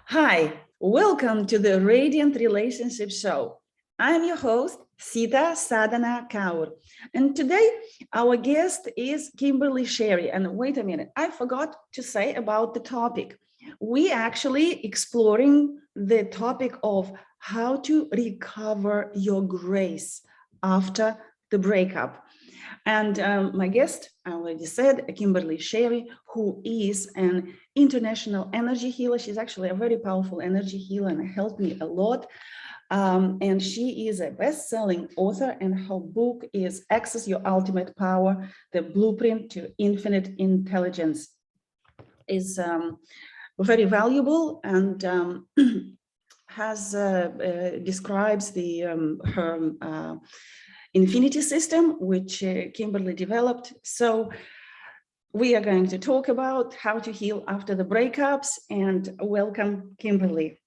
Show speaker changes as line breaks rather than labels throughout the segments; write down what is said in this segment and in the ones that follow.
Hi, welcome to the Radiant Relationship Show. I'm your host, Sita Sadhana Kaur. And today, our guest is Kimberly Sherry. And wait a minute, I forgot to say about the topic. We actually exploring the topic of how to recover your grace after the breakup. And my guest, I already said, Kimberly Sherry, who is an international energy healer. She's actually a very powerful energy healer and helped me a lot. And she is a best-selling author, and her book is Access Your Ultimate Power, The Blueprint to Infinite Intelligence. Is very valuable and has describes the her infinity system, which Kimberly developed. So we are going to talk about how to heal after the breakups, and welcome, Kimberly.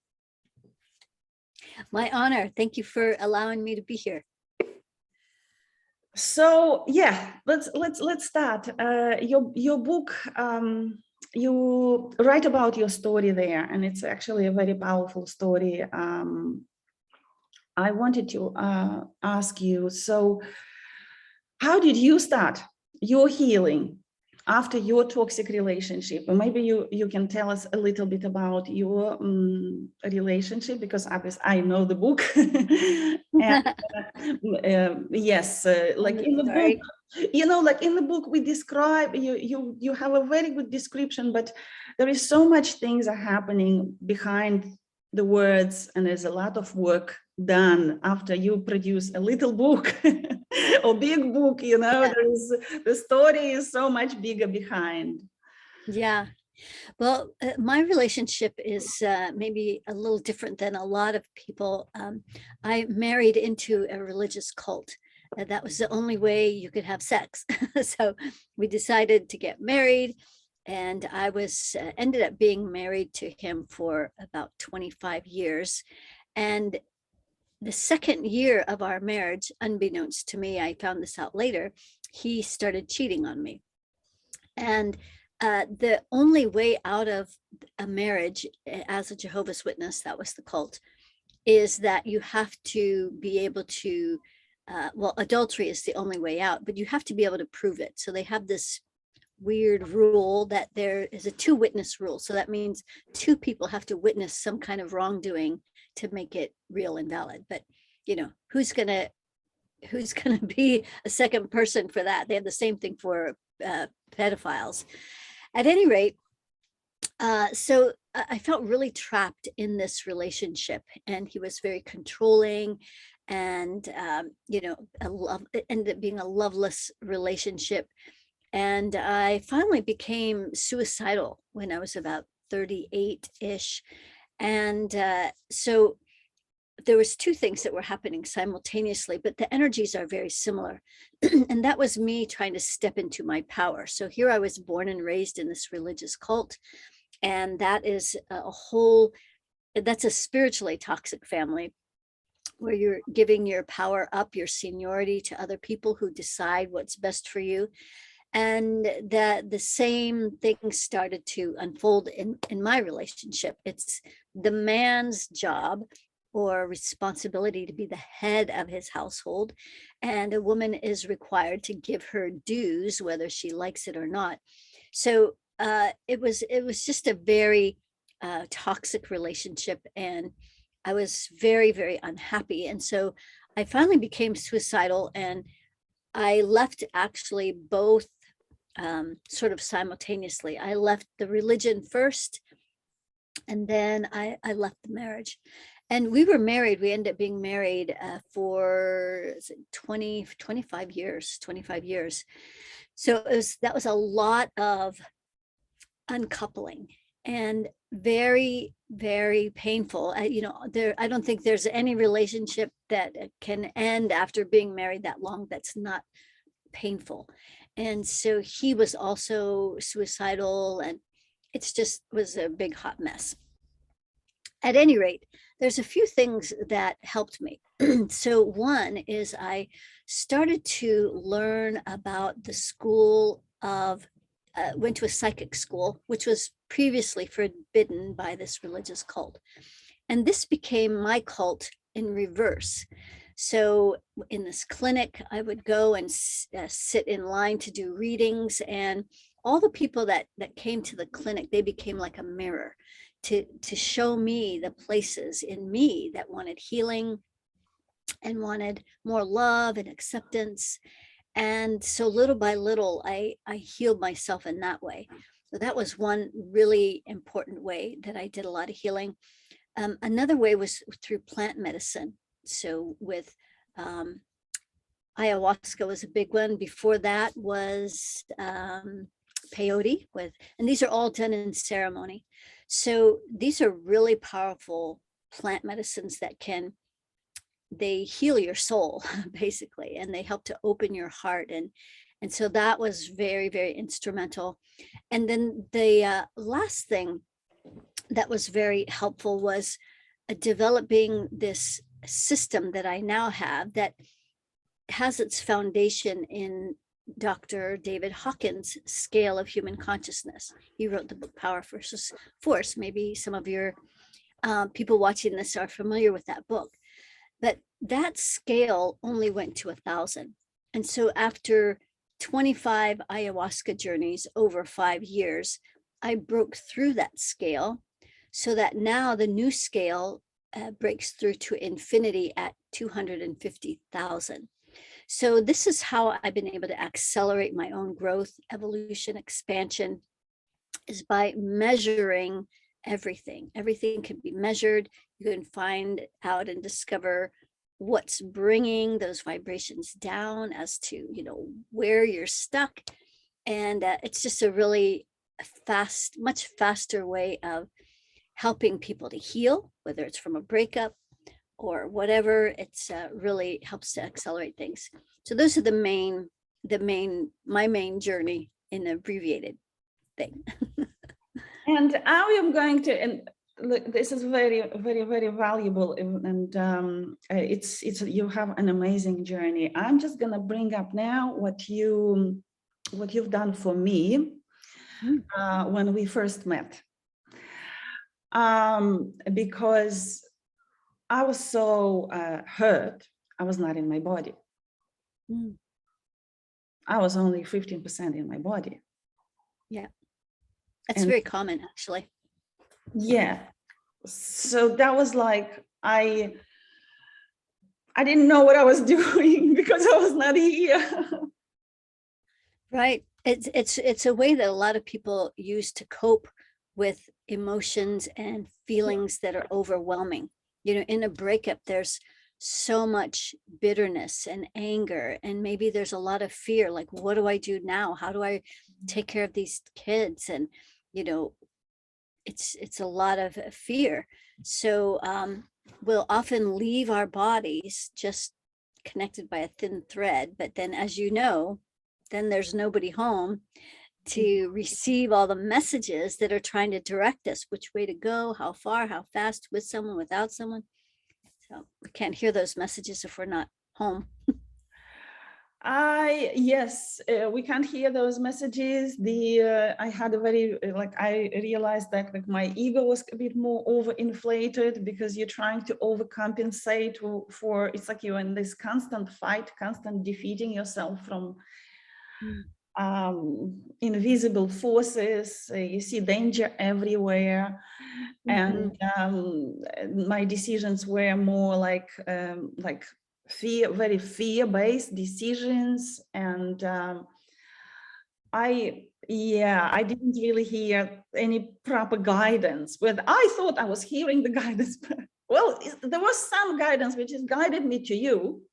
My honor. Thank you for allowing me to be here.
So yeah, let's start. Your book, you write about your story there, and it's actually a very powerful story. I wanted to ask you, so how did you start your healing after your toxic relationship? Or maybe you can tell us a little bit about your relationship, because obviously I know the book. And yes, like in the book, like in the book we describe, you have a very good description, but there is so much things are happening behind the words, and there's a lot of work done after you produce a little book or big book. There's the story is so much bigger behind.
Yeah. Well, my relationship is maybe a little different than a lot of people. I married into a religious cult. That was the only way you could have sex. So we decided to get married, and I was ended up being married to him for about 25 years. And the second year of our marriage, unbeknownst to me, I found this out later, he started cheating on me. And the only way out of a marriage as a Jehovah's Witness, that was the cult, is that you have to be able to, well, adultery is the only way out, but you have to be able to prove it. So they have this weird rule that there is a 2-witness rule. So that means 2 people have to witness some kind of wrongdoing to make it real and valid. But who's gonna be a second person for that? They have the same thing for pedophiles. At any rate, so I felt really trapped in this relationship, and he was very controlling, and it ended up being a loveless relationship. And I finally became suicidal when I was about 38-ish. And so there was 2 things that were happening simultaneously, but the energies are very similar. And that was me trying to step into my power. So here I was born and raised in this religious cult. And that is that's a spiritually toxic family, where you're giving your power up, your seniority, to other people who decide what's best for you. And that the same thing started to unfold in my relationship. It's the man's job or responsibility to be the head of his household, and a woman is required to give her dues, whether she likes it or not. So it was just a very toxic relationship, and I was very, very unhappy. And so I finally became suicidal, and I left actually both sort of simultaneously. I left the religion first, and then I left the marriage. And we were married. We ended up being married for 25 years. So that was a lot of uncoupling, and very, very painful. I don't think there's any relationship that can end after being married that long that's not painful. And so he was also suicidal, and it's just was a big hot mess. At any rate, there's a few things that helped me. So one is I started to learn about the school of went to a psychic school, which was previously forbidden by this religious cult. And this became my cult in reverse. So in this clinic, I would go and sit in line to do readings, and all the people that came to the clinic, they became like a mirror to show me the places in me that wanted healing and wanted more love and acceptance. And so little by little, I healed myself in that way. So that was one really important way that I did a lot of healing. Another way was through plant medicine. So with ayahuasca was a big one. Before that was peyote and these are all done in ceremony. So these are really powerful plant medicines that they heal your soul basically, and they help to open your heart. And so that was very, very instrumental. And then the last thing that was very helpful was developing this system that I now have that has its foundation in Dr. David Hawkins' Scale of Human Consciousness. He wrote the book Power versus Force. Maybe some of your people watching this are familiar with that book. But that scale only went to 1,000. And so after 25 ayahuasca journeys over 5 years, I broke through that scale so that now the new scale breaks through to infinity at 250,000. So this is how I've been able to accelerate my own growth, evolution, expansion, is by measuring everything. Everything can be measured. You can find out and discover what's bringing those vibrations down as to, where you're stuck. And it's just a really much faster way of helping people to heal, whether it's from a breakup or whatever. It's really helps to accelerate things. So those are my main journey in an abbreviated thing.
And I am going to, and look, this is very, very, very valuable, and it's you have an amazing journey. I'm just gonna bring up now what you've done for me when we first met, because I was so hurt. I was not in my body. I was only 15% in my body.
Yeah. That's very common, actually.
Yeah. So that was like, I didn't know what I was doing because I was not here.
Right. It's a way that a lot of people use to cope with emotions and feelings that are overwhelming. In a breakup, there's so much bitterness and anger, and maybe there's a lot of fear, like, what do I do now? How do I take care of these kids? And it's a lot of fear. So we'll often leave our bodies just connected by a thin thread, but then, as you know, then there's nobody home to receive all the messages that are trying to direct us which way to go, how far, how fast, with someone, without someone. So we can't hear those messages if we're not home.
Yes, we can't hear those messages. I had a very, I realized that my ego was a bit more overinflated because you're trying to overcompensate for, it's like you're in this constant fight, constant defeating yourself from invisible forces. You see danger everywhere. And my decisions were more like fear-based decisions, and I didn't really hear any proper guidance. But I thought I was hearing the guidance. Well, there was some guidance which has guided me to you.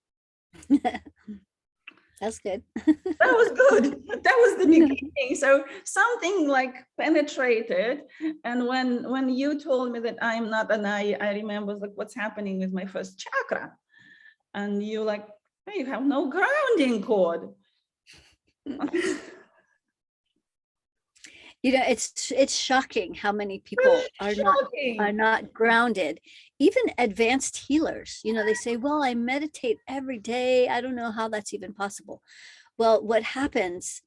That's good.
That was good. That was the beginning. So something like penetrated, and when you told me that I'm not, and I remember like what's happening with my first chakra. And you're like, hey, you have no grounding cord.
It's shocking how many people are not grounded. Even advanced healers, they say, well, I meditate every day. I don't know how that's even possible. Well, what happens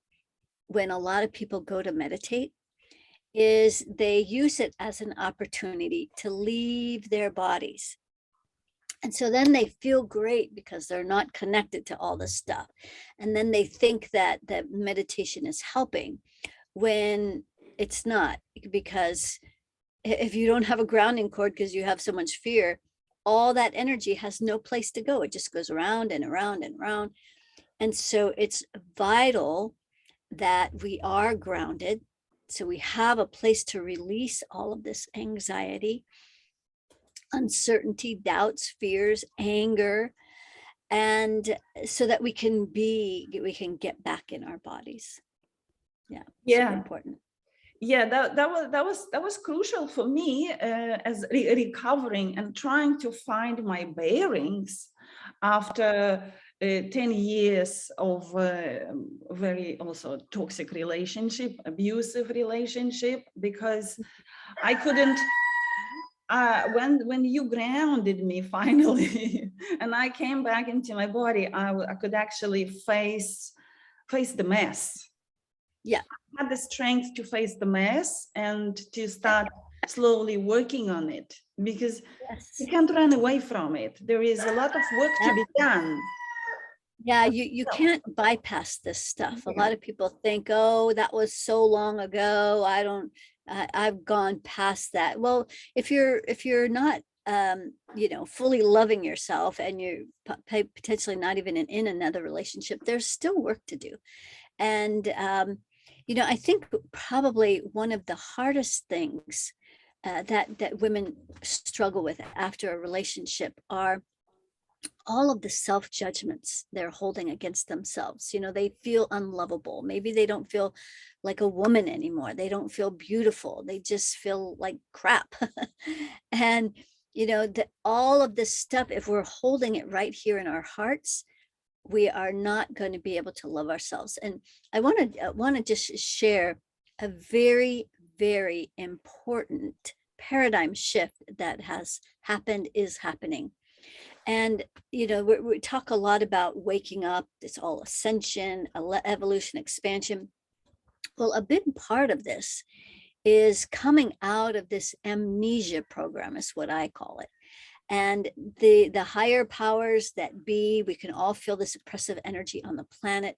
when a lot of people go to meditate is they use it as an opportunity to leave their bodies. And so then they feel great because they're not connected to all this stuff. And then they think that meditation is helping when it's not, because if you don't have a grounding cord because you have so much fear, all that energy has no place to go. It just goes around and around and around. And so it's vital that we are grounded. So we have a place to release all of this anxiety, uncertainty, doubts, fears, anger, and so that we can get back in our bodies. Yeah.
Yeah.
Super important.
Yeah, that was crucial for me as recovering and trying to find my bearings after 10 years of very also toxic relationship, abusive relationship, because I couldn't, when you grounded me finally, and I came back into my body, I could actually face the mess.
Yeah.
I had the strength to face the mess and to start slowly working on it, because you can't run away from it. There is a lot of work to be done.
Yeah, you can't bypass this stuff. A lot of people think, oh, that was so long ago. I've gone past that. Well, if you're not fully loving yourself, and you're potentially not even in another relationship, there's still work to do. And I think probably one of the hardest things that women struggle with after a relationship are all of the self-judgments they're holding against themselves. They feel unlovable. Maybe they don't feel like a woman anymore. They don't feel beautiful. They just feel like crap. And all of this stuff, if we're holding it right here in our hearts, we are not going to be able to love ourselves. And I want to just share a very, very important paradigm shift that has happened, is happening. And we talk a lot about waking up. It's all ascension, evolution, expansion. Well, a big part of this is coming out of this amnesia program, is what I call it. And the higher powers that be, we can all feel this oppressive energy on the planet.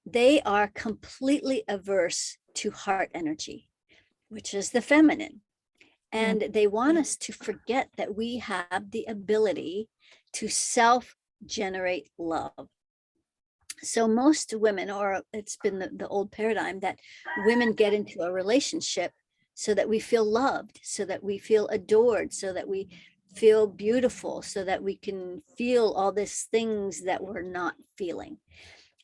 They are completely averse to heart energy, which is the feminine. And they want us to forget that we have the ability to self-generate love. So most women, or it's been the old paradigm that women get into a relationship so that we feel loved, so that we feel adored, so that we feel beautiful, so that we can feel all these things that we're not feeling.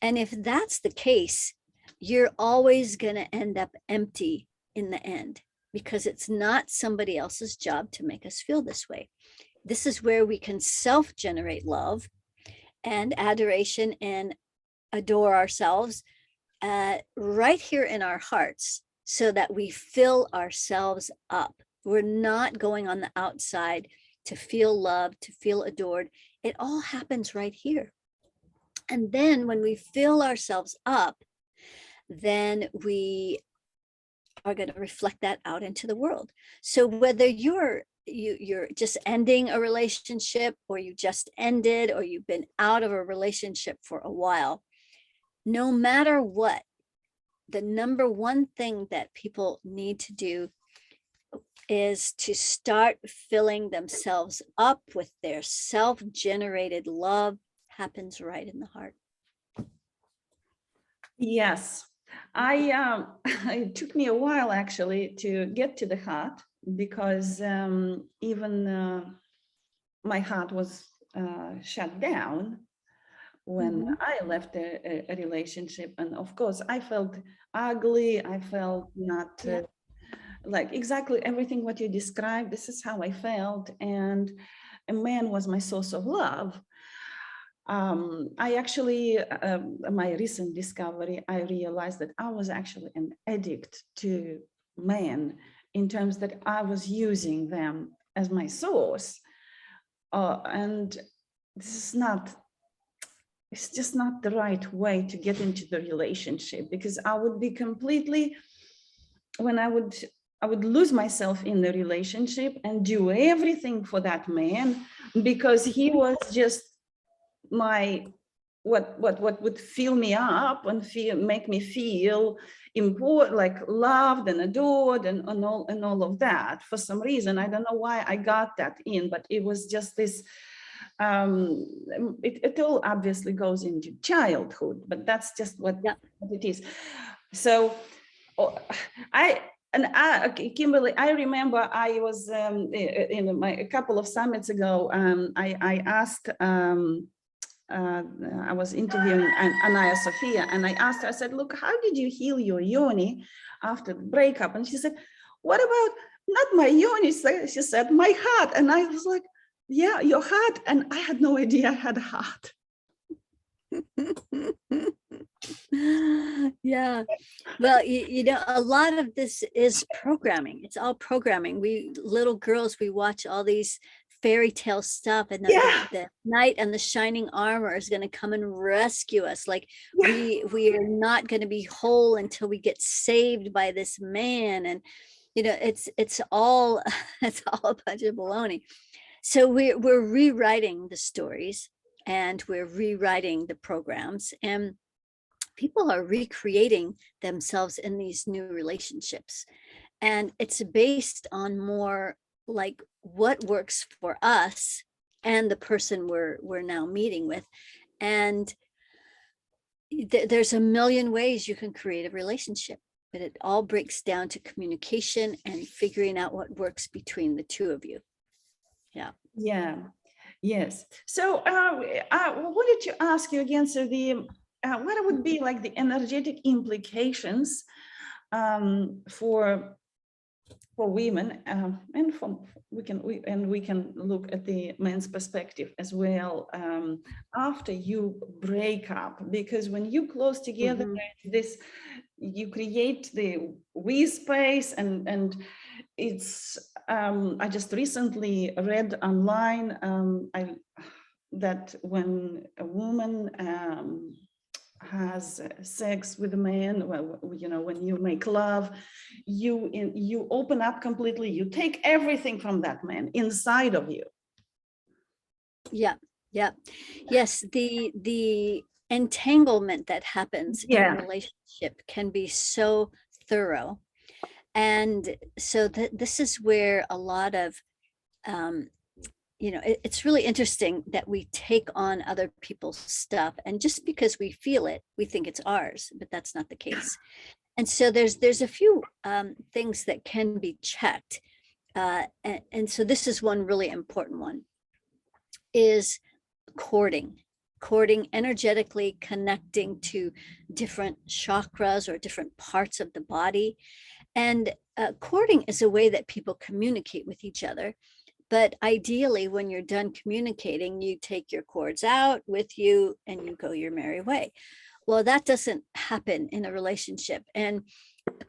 And if that's the case, you're always going to end up empty in the end, because it's not somebody else's job to make us feel this way. This is where we can self-generate love and adoration and adore ourselves right here in our hearts, so that we fill ourselves up. We're not going on the outside to feel loved, to feel adored. It all happens right here. And then when we fill ourselves up, then we are going to reflect that out into the world. So whether you're just ending a relationship, or you just ended, or you've been out of a relationship for a while, no matter what, the number one thing that people need to do is to start filling themselves up with their self-generated love. Happens right in the heart.
Yes, it took me a while actually to get to the heart, because even my heart was shut down when I left a relationship. And of course, I felt ugly. I felt not like exactly everything what you described. This is how I felt. And a man was my source of love. I actually, my recent discovery, I realized that I was actually an addict to men, in terms that I was using them as my source. And this is not it's just not the right way to get into the relationship, because I would be completely, when I would lose myself in the relationship and do everything for that man, because he was just my, what would fill me up and make me feel important, like loved and adored, and all of that. For some reason, I don't know why I got that in, but it was just this, it all obviously goes into childhood, but that's just what it is. So Kimberly, I remember I was in a couple of summits ago, I asked, I was interviewing Anaya Sophia, and I asked her, I said, look, how did you heal your yoni after the breakup? And she said, what about, not my yoni, she said, my heart. And I was like, yeah, your heart. And I had no idea I had a heart.
Yeah, well, you know, a lot of this is programming. It's all programming. We little girls, we watch all these fairy tale stuff, and the knight and the shining armor is going to come and rescue us. Like we are not going to be whole until we get saved by this man. And you know, it's all it's all a bunch of baloney. So we're rewriting the stories, and we're rewriting the programs, and people are recreating themselves in these new relationships. And it's based on more like what works for us and the person we're now meeting with. And there's a million ways you can create a relationship, but it all breaks down to communication and figuring out what works between the two of you. Yeah.
Yeah. Yes. So I wanted to ask you again, so the what would be like the energetic implications for women, and we can look at the men's perspective as well, after you break up, because when you close together, this, you create the we space, and it's I just recently read online that when a woman has sex with a man, well, you know, when you make love, you open up completely, you take everything from that man inside of you.
Yeah. Yes, the entanglement that happens in a relationship can be so thorough. And so this is where a lot of you know, it's really interesting that we take on other people's stuff, and just because we feel it, we think it's ours, but that's not the case. And so there's a few things that can be checked, and so this is one really important one, is courting, energetically connecting to different chakras or different parts of the body. And courting is a way that people communicate with each other. But ideally, when you're done communicating, you take your cords out with you and you go your merry way. Well, that doesn't happen in a relationship. And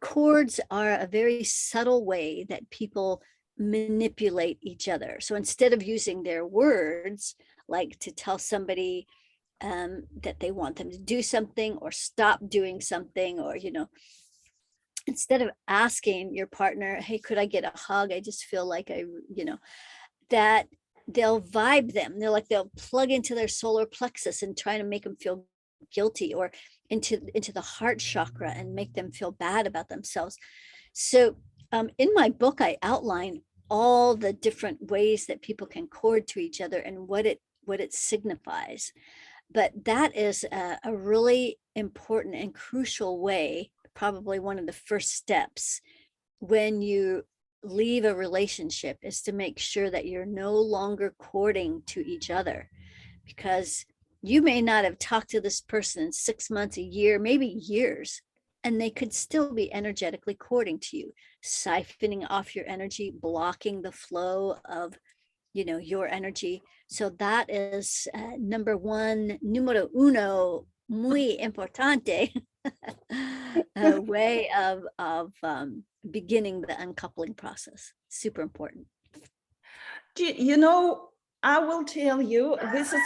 cords are a very subtle way that people manipulate each other. So instead of using their words, like to tell somebody that they want them to do something or stop doing something, or, you know, instead of asking your partner, hey, could I get a hug? I just feel like you know, that they'll vibe them. They'll plug into their solar plexus and try to make them feel guilty, or into the heart chakra and make them feel bad about themselves. So in my book, I outline all the different ways that people can cord to each other and what it signifies. But that is a really important and crucial way, probably one of the first steps when you leave a relationship, is to make sure that you're no longer courting to each other, because you may not have talked to this person in 6 months, a year, maybe years, and they could still be energetically courting to you, siphoning off your energy, blocking the flow of, you know, your energy. So that is numero uno, muy importante way of beginning the uncoupling process. Super important.
You know, I will tell you, this is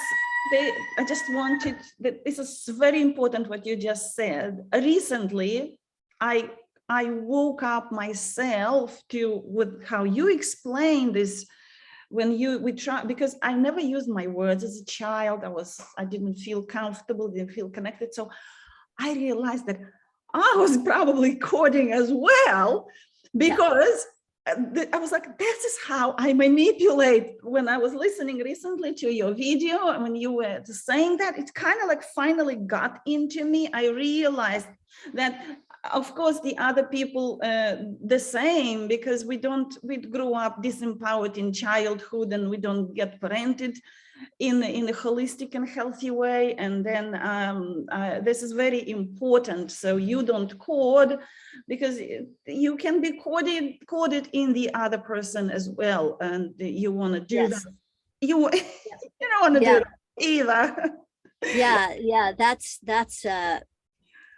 I just wanted that this is very important what you just said. Recently, I woke up myself to with how you explain this when we try, because I never used my words as a child. I didn't feel comfortable, didn't feel connected. So I realized that I was probably coding as well, because I was like, this is how I manipulate. When I was listening recently to your video, and when you were saying that, it kind of like finally got into me. I realized that, of course, the other people the same, because we grew up disempowered in childhood, and we don't get parented in a holistic and healthy way. And then this is very important. So you don't code, because you can be coded in the other person as well. And you want to do that. You don't want to do that either.
That's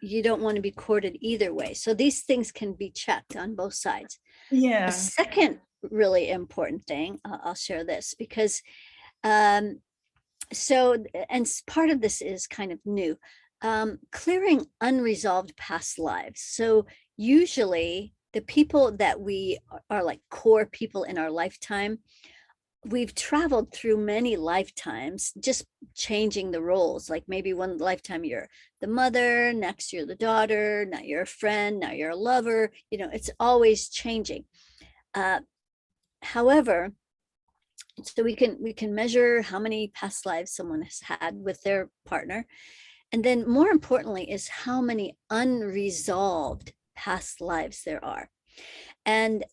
you don't want to be courted either way. So these things can be checked on both sides. A second really important thing, I'll share this, because so, and part of this is kind of new, clearing unresolved past lives. So usually the people that we are like core people in our lifetime, we've traveled through many lifetimes, just changing the roles. Like maybe one lifetime you're the mother, next you're the daughter, now you're a friend, now you're a lover, it's always changing. However, so we can measure how many past lives someone has had with their partner. And then more importantly is how many unresolved past lives there are. And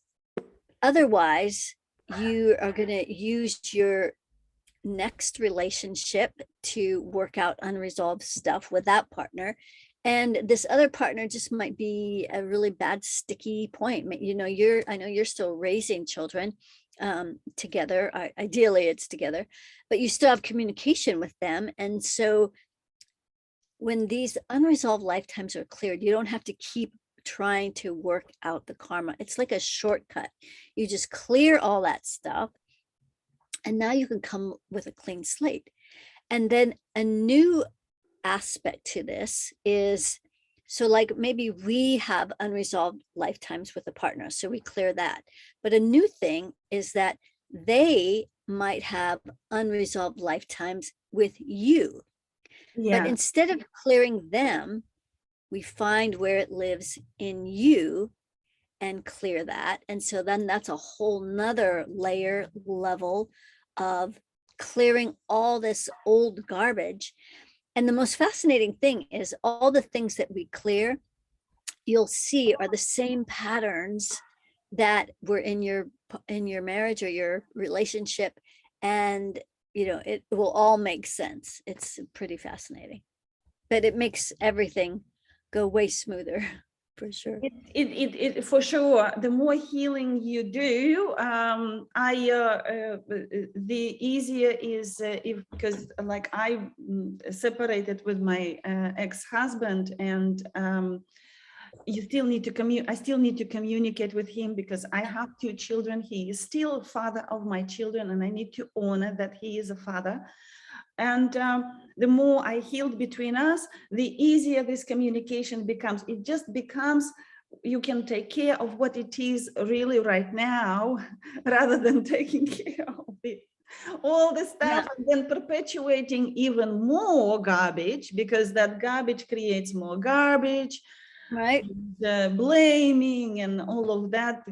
otherwise, you are going to use your next relationship to work out unresolved stuff with that partner. And this other partner just might be a really bad sticky point. I know you're still raising children together. Ideally it's together, but you still have communication with them. And so when these unresolved lifetimes are cleared, you don't have to keep trying to work out the karma. It's like a shortcut. You just clear all that stuff, and now you can come with a clean slate. And then a new aspect to this is, so like maybe we have unresolved lifetimes with a partner, so we clear that. But a new thing is that they might have unresolved lifetimes with you. But instead of clearing them, we find where it lives in you and clear that. And so then that's a whole nother level of clearing all this old garbage. And the most fascinating thing is all the things that we clear, you'll see are the same patterns that were in your marriage or your relationship. And, it will all make sense. It's pretty fascinating, but it makes everything go way smoother. For sure.
It for sure. The more healing you do, the easier is because like I separated with my ex-husband, and you still need to I still need to communicate with him, because I have 2 children. He is still father of my children, and I need to honor that he is a father. And the more I healed between us, the easier this communication becomes. It just becomes, you can take care of what it is really right now, rather than taking care of all the stuff and then perpetuating even more garbage, because that garbage creates more garbage.
Right.
Blaming and all of that,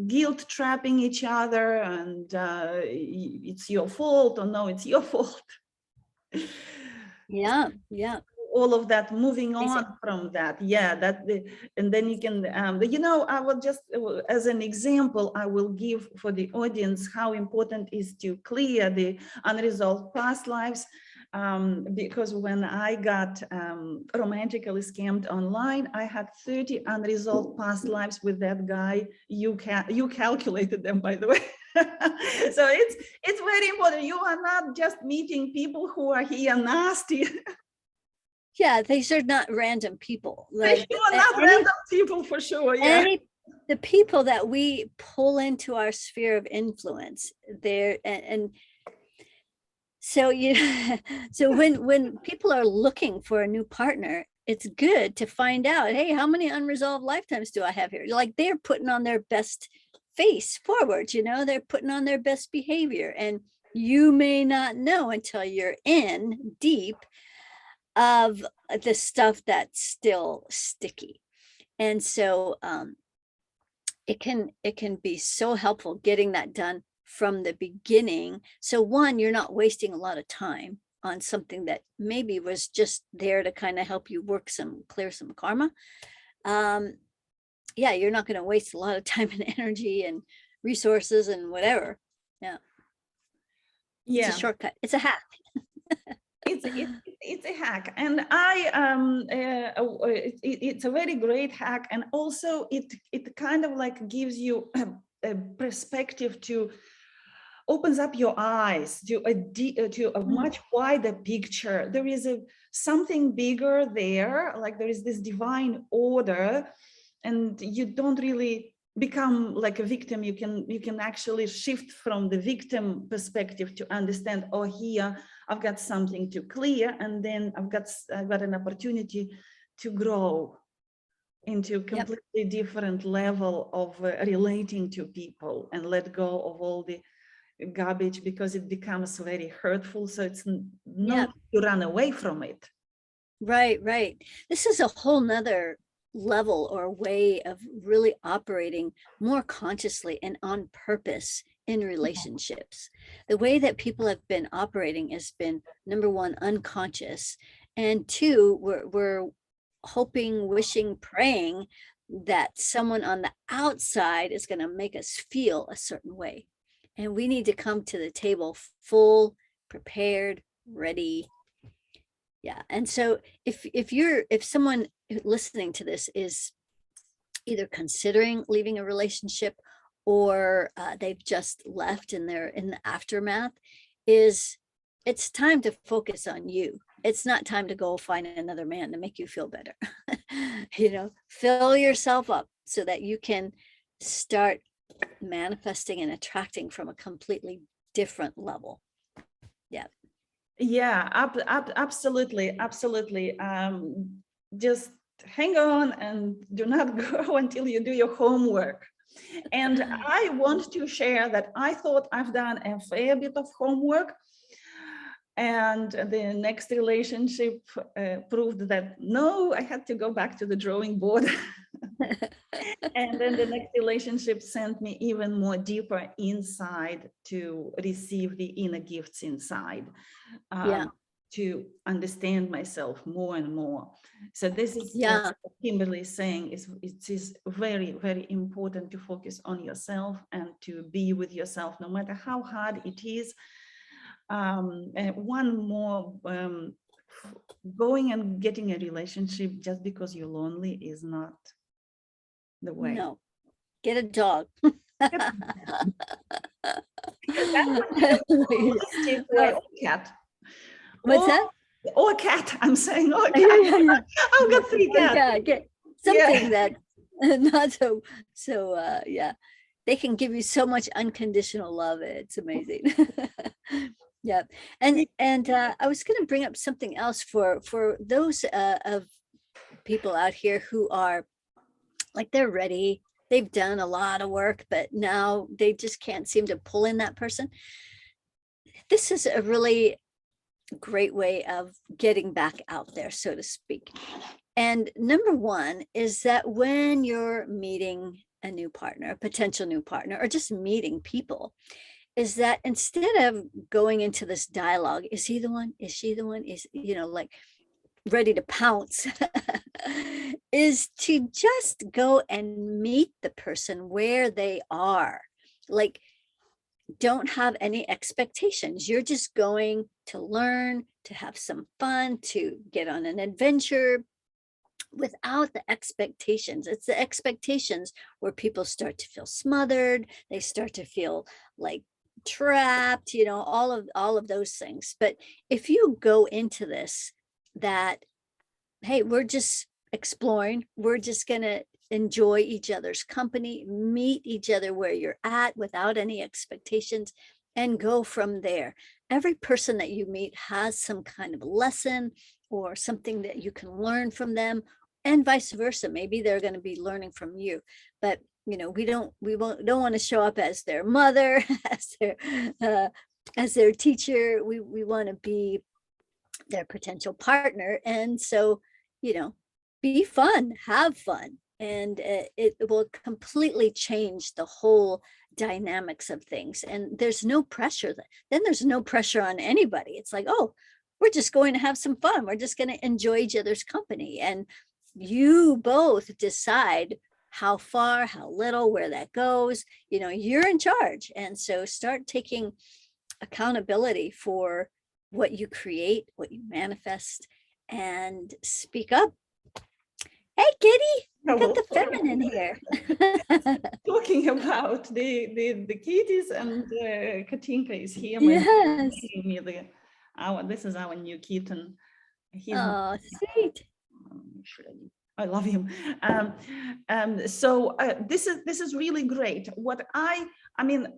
guilt trapping each other, and it's your fault, or no, it's your fault. All of that, moving on from that. And then you can I will just, as an example, I will give for the audience how important is to clear the unresolved past lives, because when I got romantically scammed online, I had 30 unresolved past lives with that guy. You calculated them, by the way. So it's very important. You are not just meeting people who are here nasty.
These are not random people.
Like, you are not random people, for sure.
The people that we pull into our sphere of influence, and So so when people are looking for a new partner, it's good to find out, hey, how many unresolved lifetimes do I have here? Like they're putting on their best face forward, they're putting on their best behavior. And you may not know until you're in deep of the stuff that's still sticky. And so it can be so helpful getting that done from the beginning. So one, you're not wasting a lot of time on something that maybe was just there to kind of help you clear some karma. Yeah, you're not going to waste a lot of time and energy and resources and whatever. Yeah. It's a shortcut. It's a hack.
It's a hack, and it's a very great hack, and also it kind of like gives you a perspective to opens up your eyes to a much wider picture. There is something bigger there, like there is this divine order, and you don't really become like a victim. You can actually shift from the victim perspective to understand, oh, here I've got something to clear, and then I've got an opportunity to grow into a completely different level of relating to people and let go of all the garbage, because it becomes very hurtful. So it's not to run away from it.
Right. This is a whole nother level or way of really operating more consciously and on purpose in relationships. The way that people have been operating has been, number one, unconscious, and two, we're hoping, wishing, praying that someone on the outside is going to make us feel a certain way. And we need to come to the table full, prepared, ready. Yeah. And so if someone listening to this is either considering leaving a relationship or they've just left and they're in the aftermath, it's time to focus on you. It's not time to go find another man to make you feel better. Fill yourself up so that you can start manifesting and attracting from a completely different level.
Yeah, absolutely. Just hang on and do not go until you do your homework. And I want to share that I thought I've done a fair bit of homework, and the next relationship proved that no, I had to go back to the drawing board. And then the next relationship sent me even more deeper inside to receive the inner gifts inside, to understand myself more and more. So this is what Kimberly is saying, it is very, very important to focus on yourself and to be with yourself, no matter how hard it is. And one more, going and getting a relationship just because you're lonely is not the way.
No, get a dog.
Cat.
What's that?
Or a cat. I'm saying, or a cat. I've got 3 cats.
Get something that not so yeah. They can give you so much unconditional love. It's amazing. Yeah. And I was going to bring up something else for those of people out here who are like, they're ready. They've done a lot of work, but now they just can't seem to pull in that person. This is a really great way of getting back out there, so to speak. And number one is that when you're meeting a new partner, a potential new partner, or just meeting people, is that instead of going into this dialogue, is he the one? Is she the one? Is, like ready to pounce, is to just go and meet the person where they are. Like, don't have any expectations. You're just going to learn, to have some fun, to get on an adventure without the expectations. It's the expectations where people start to feel smothered. They start to feel like trapped, all of those things. But if you go into this, that, hey, we're just exploring, we're just going to enjoy each other's company, meet each other where you're at without any expectations, and go from there. Every person that you meet has some kind of lesson or something that you can learn from them, and vice versa. Maybe they're going to be learning from you, but don't want to show up as their mother, as their teacher. We want to be their potential partner. And so, be fun, have fun, and it will completely change the whole dynamics of things. And there's no pressure. Then there's no pressure on anybody. It's like, oh, we're just going to have some fun. We're just going to enjoy each other's company. And you both decide how far, how little, where that goes. You're in charge. And so start taking accountability for what you create, what you manifest, and speak up. Hey, Kitty, we got the feminine here.
Talking about the kitties, and Katinka is here.
Yes.
This is our new kitten.
Oh, sweet.
I love him. So this is really great. What I mean,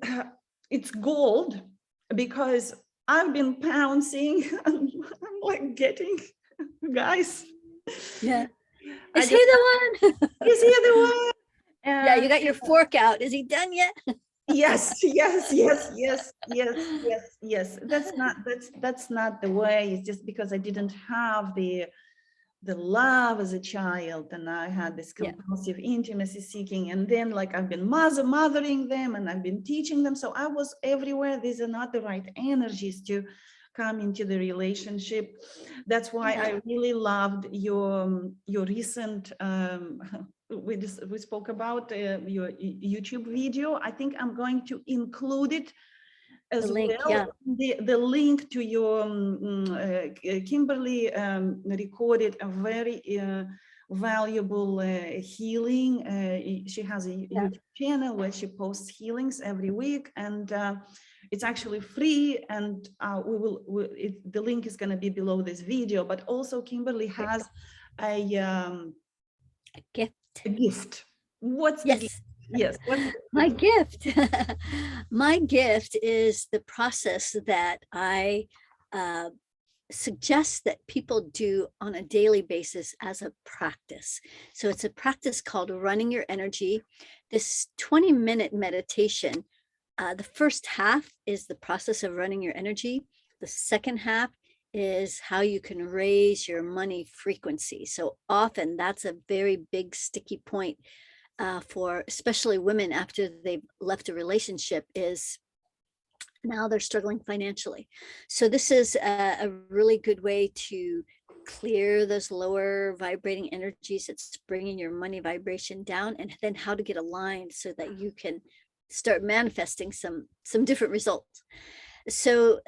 it's gold, because I've been pouncing. I'm like getting, guys.
Yeah. Is he the one?
Is he the one?
Yeah, you got your fork out. Is he done yet?
Yes. That's not the way. It's just because I didn't have the love as a child, and I had this compulsive intimacy seeking, and then like I've been mothering them, and I've been teaching them, so I was everywhere. These are not the right energies to come into the relationship. That's why I really loved your recent we spoke about your YouTube video. I think I'm going to include it as the link, the link to your Kimberly recorded a very valuable healing. She has a YouTube channel where she posts healings every week, and it's actually free, and the link is going to be below this video. But also Kimberly has a gift. What's the gift? Yes.
My gift. My gift is the process that I suggest that people do on a daily basis as a practice. So it's a practice called running your energy. This 20-minute meditation, the first half is the process of running your energy. The second half is how you can raise your money frequency. So often that's a very big sticky point for especially women after they've left a relationship, is now they're struggling financially. So this is a really good way to clear those lower vibrating energies that's bringing your money vibration down, and then how to get aligned so that you can start manifesting some different results. So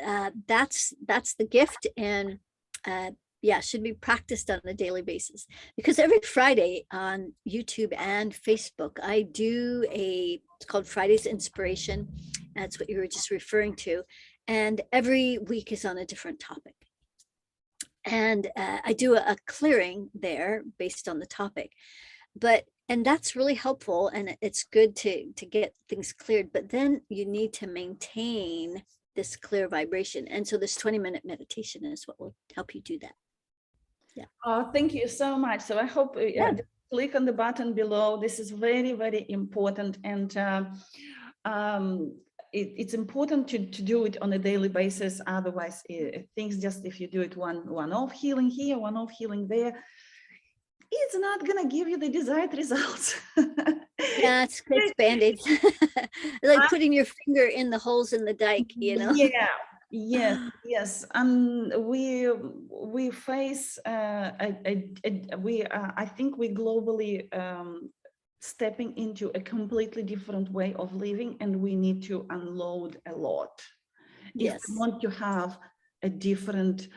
that's the gift, and should be practiced on a daily basis, because every Friday on YouTube and Facebook, I do it's called Friday's Inspiration. That's what you were just referring to. And every week is on a different topic. And I do a clearing there based on the topic. And that's really helpful, and it's good to get things cleared, but then you need to maintain this clear vibration. And so this 20-minute meditation is what will help you do that. Yeah.
Oh, thank you so much. So I hope click on the button below. This is very, very important, and it's important to do it on a daily basis. Otherwise, things just, if you do it one-off healing here, one-off healing there, it's not gonna give you the desired results.
Yeah, it's Band-Aids. Like putting your finger in the holes in the dike,
Yeah. Yes. We face I think we globally stepping into a completely different way of living, and we need to unload a lot. If we want to have a different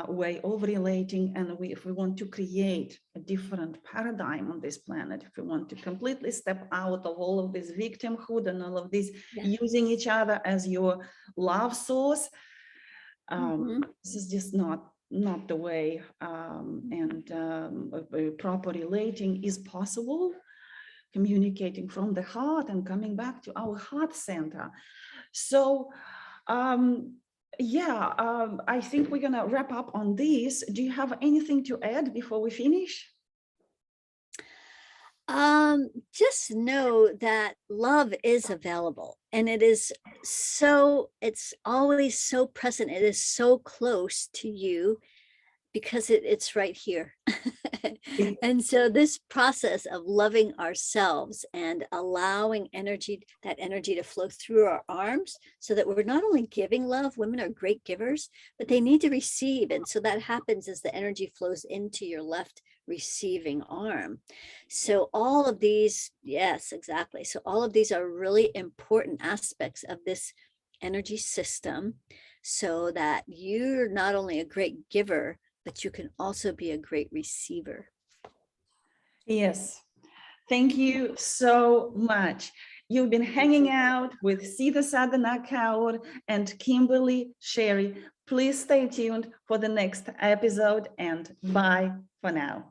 way of relating, and if we want to create a different paradigm on this planet, if we want to completely step out of all of this victimhood and all of this using each other as your love source, this is just not the way. And proper relating is possible, communicating from the heart and coming back to our heart center. So I think we're gonna wrap up on this. Do you have anything to add before we finish?
Just know that love is available, and it's always so present. It is so close to you because it's right here. And so this process of loving ourselves and allowing that energy to flow through our arms, so that we're not only giving love, women are great givers, but they need to receive. And so that happens as the energy flows into your left receiving arm. So all of these, yes, exactly. So all of these are really important aspects of this energy system, so that you're not only a great giver, but you can also be a great receiver.
Yes, thank you so much. You've been hanging out with Sita Sadhana Kaur and Kimberly Sherry. Please stay tuned for the next episode, and bye for now.